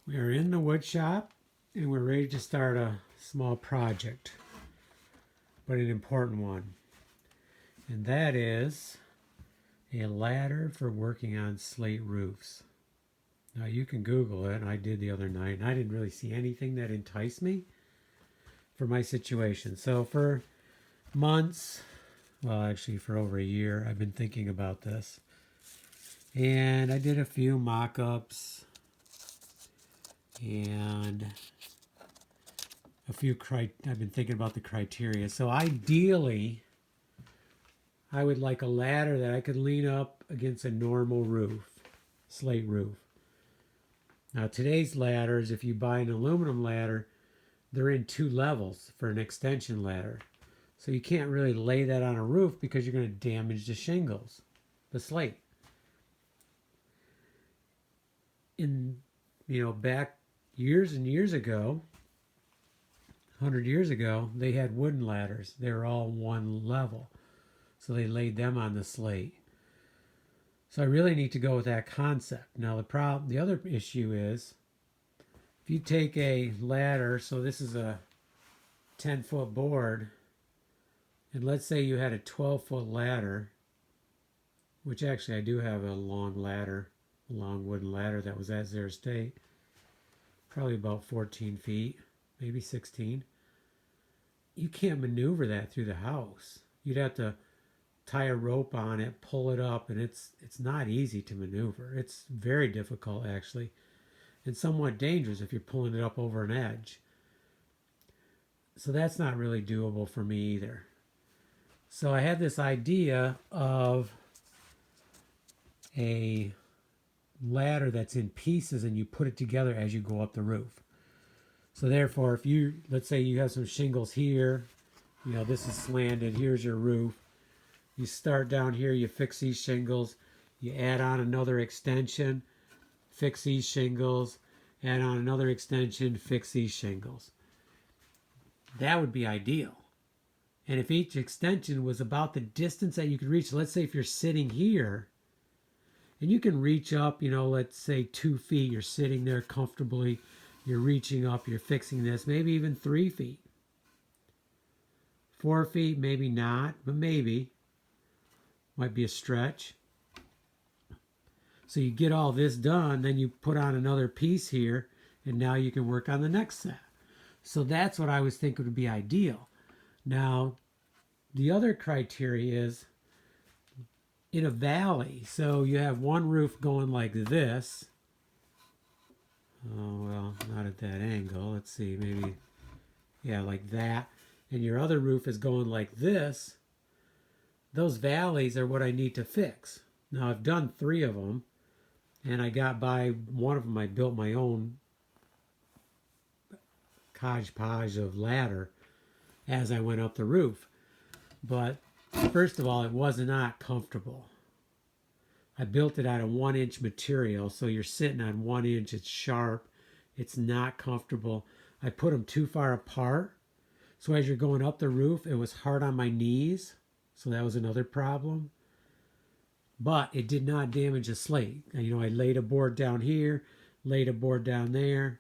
We are in the wood shop and we're ready to start a small project, but an important one. And that is a ladder for working on slate roofs. Now you can Google it. I did the other night and I didn't really see anything that enticed me for my situation. So for months, well, actually for over a year, I've been thinking about this. And I did a few mock-ups and I've been thinking about the criteria. So ideally, I would like a ladder that I could lean up against a normal roof, slate roof. Now today's ladders, if you buy an aluminum ladder, they're in 2 levels for an extension ladder. So you can't really lay that on a roof because you're going to damage the shingles, the slate. Back years and years ago, 100 years ago, they had wooden ladders. They were all one level. So they laid them on the slate. So I really need to go with that concept. Now the other issue is, if you take a ladder, so this is a 10-foot board, and let's say you had a 12-foot ladder, which actually I do have a long wooden ladder that was at Zare State, probably about 14 feet, maybe 16. You can't maneuver that through the house. You'd have to tie a rope on it, pull it up, and it's not easy to maneuver. It's very difficult, actually, and somewhat dangerous if you're pulling it up over an edge. So that's not really doable for me either. So I had this idea of a ladder that's in pieces and you put it together as you go up the roof. So therefore, let's say you have some shingles here, this is slanted, here's your roof. You start down here, you fix these shingles, you add on another extension, fix these shingles, add on another extension, fix these shingles. That would be ideal. And if each extension was about the distance that you could reach, let's say if you're sitting here, and you can reach up, let's say 2 feet, you're sitting there comfortably, you're reaching up, you're fixing this, maybe even 3 feet. 4 feet, maybe not, but maybe. Might be a stretch. So you get all this done, then you put on another piece here, and now you can work on the next set. So that's what I was thinking would be ideal. Now, the other criteria is in a valley. So you have one roof going like this. Oh, well, not at that angle. Let's see, maybe, yeah, like that. And your other roof is going like this. Those valleys are what I need to fix. Now, I've done 3 of them, and I got by one of them. I built my own hodgepodge of ladder as I went up the roof. But first of all, it was not comfortable. I built it out of 1-inch material, so you're sitting on 1 inch. It's sharp. It's not comfortable. I put them too far apart, so as you're going up the roof, it was hard on my knees. So that was another problem. But it did not damage the slate. I laid a board down here, laid a board down there,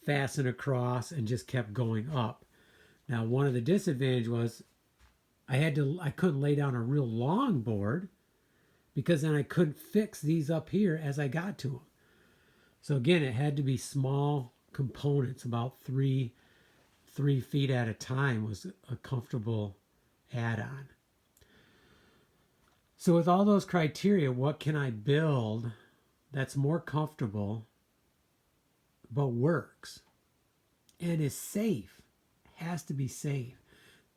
fastened across, and just kept going up. Now, one of the disadvantages was I couldn't lay down a real long board because then I couldn't fix these up here as I got to them. So again, it had to be small components, about 3 feet at a time was a comfortable add-on. So with all those criteria, what can I build that's more comfortable but works and is safe? It has to be safe.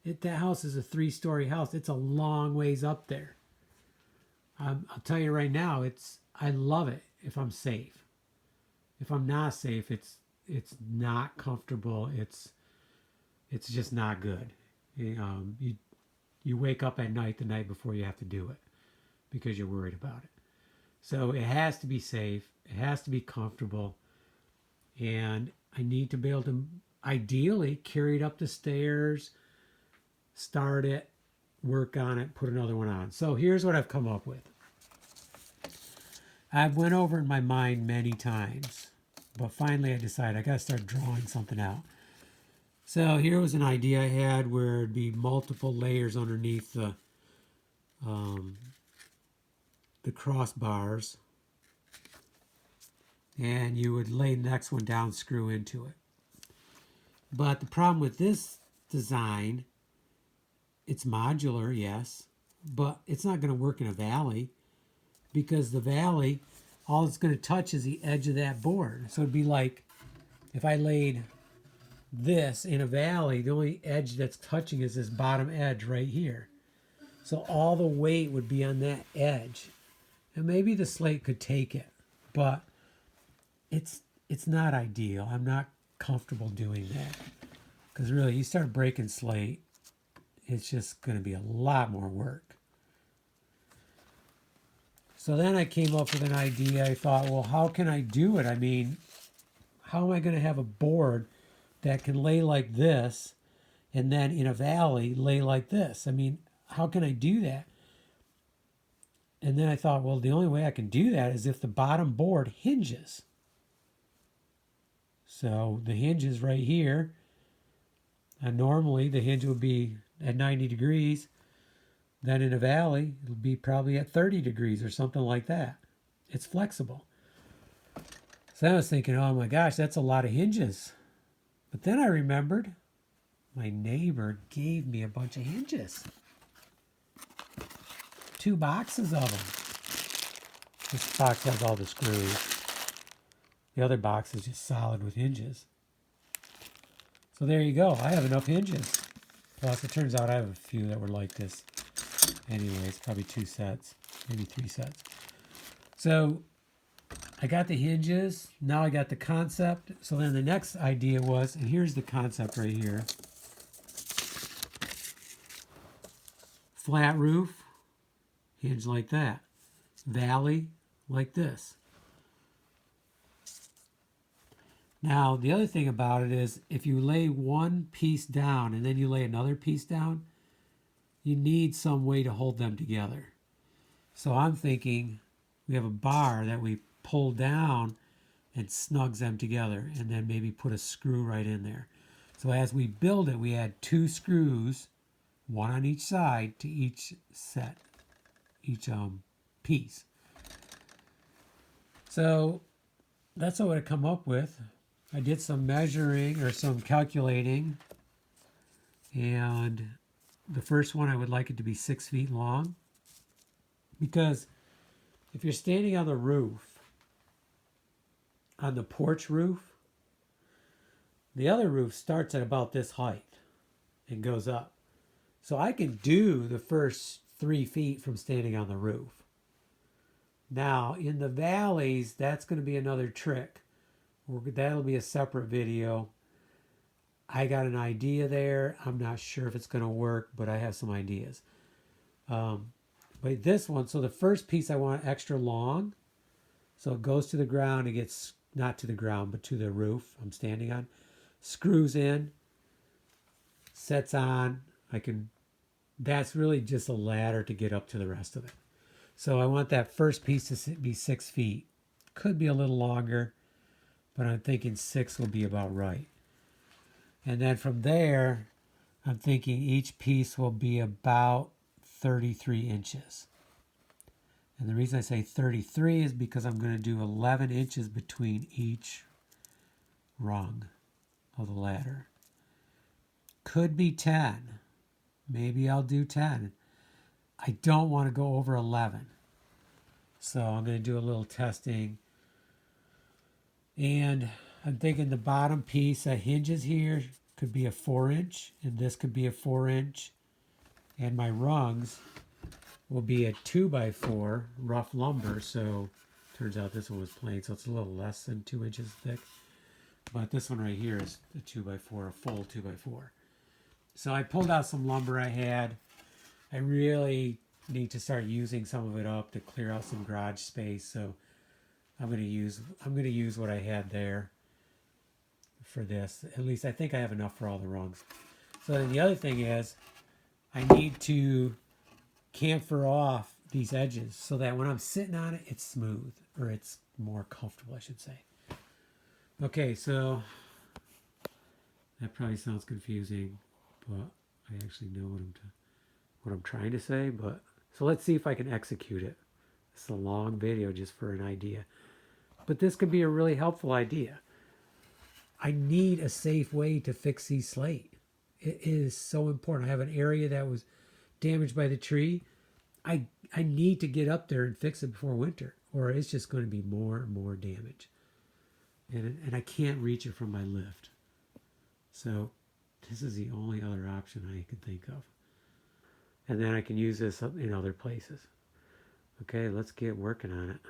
That house is a 3-story house. It's a long ways up there. I'll tell you right now, I love it if I'm safe. If I'm not safe, it's not comfortable. It's just not good. You wake up at night the night before you have to do it because you're worried about it. So it has to be safe. It has to be comfortable. And I need to be able to ideally carry it up the stairs, start it, work on it, put another one on. So here's what I've come up with. I've went over in my mind many times But finally I decided I got to start drawing something out. So here was an idea I had where it'd be multiple layers underneath the crossbars. And you would lay the next one down, screw into it. But the problem with this design, it's modular, yes, but it's not going to work in a valley because the valley, all it's going to touch is the edge of that board. So it'd be like if I laid this in a valley, the only edge that's touching is this bottom edge right here. So all the weight would be on that edge. And maybe the slate could take it, but it's not ideal. I'm not comfortable doing that. Because really, you start breaking slate, it's just going to be a lot more work. So then I came up with an idea. I thought, well, how can I do it? I mean, how am I going to have a board that can lay like this and then in a valley lay like this? I mean, how can I do that? And then I thought, well, the only way I can do that is if the bottom board hinges. So the hinge is right here. And normally the hinge would be at 90 degrees. Then in a valley, it'll be probably at 30 degrees or something like that. It's flexible. So I was thinking, oh my gosh, that's a lot of hinges. But then I remembered my neighbor gave me a bunch of hinges. 2 boxes of them. This box has all the screws. The other box is just solid with hinges. So there you go. I have enough hinges. Plus, it turns out I have a few that were like this. Anyway, it's probably 2 sets, maybe 3 sets. So I got the hinges. Now I got the concept. So then the next idea was, and here's the concept right here. Flat roof, hinge like that. Valley like this. Now, the other thing about it is if you lay one piece down and then you lay another piece down, you need some way to hold them together. So I'm thinking we have a bar that we pull down and snugs them together and then maybe put a screw right in there. So as we build it, we add 2 screws, one on each side to each set, each piece. So that's what I come up with. I did some measuring or some calculating, and the first one I would like it to be 6 feet long, because if you're standing on the roof, on the porch roof, the other roof starts at about this height and goes up. So I can do the first 3 feet from standing on the roof. Now in the valleys, that's going to be another trick. That'll be a separate video. I got an idea there. I'm not sure if it's going to work, but I have some ideas. But this one, so the first piece I want extra long. So it goes to the ground. It gets, not to the ground, but to the roof I'm standing on. Screws in. Sets on. That's really just a ladder to get up to the rest of it. So I want that first piece to be 6 feet. Could be a little longer, but I'm thinking 6 will be about right. And then from there, I'm thinking each piece will be about 33 inches. And the reason I say 33 is because I'm going to do 11 inches between each rung of the ladder. Could be 10. Maybe I'll do 10. I don't want to go over 11. So I'm going to do a little testing. And I'm thinking the bottom piece that hinges here could be a 4-inch, and this could be a 4-inch. And my rungs will be a 2x4 rough lumber. So turns out this one was plain, so it's a little less than 2 inches thick. But this one right here is a 2x4, a full 2x4. So I pulled out some lumber I had. I really need to start using some of it up to clear out some garage space. So I'm going to use what I had there for this. At least I think I have enough for all the rungs. So then the other thing is I need to chamfer off these edges so that when I'm sitting on it, it's smooth, or it's more comfortable, I should say. Okay, so that probably sounds confusing, but I actually know what I'm trying to say. But so let's see if I can execute it. It's a long video just for an idea, but this could be a really helpful idea. I need a safe way to fix these slate. It is so important. I have an area that was damaged by the tree. I I need to get up there and fix it before winter, or it's just going to be more and more damage, and I can't reach it from my lift. So this is the only other option I can think of, and then I can use this in other places. Okay, let's get working on it.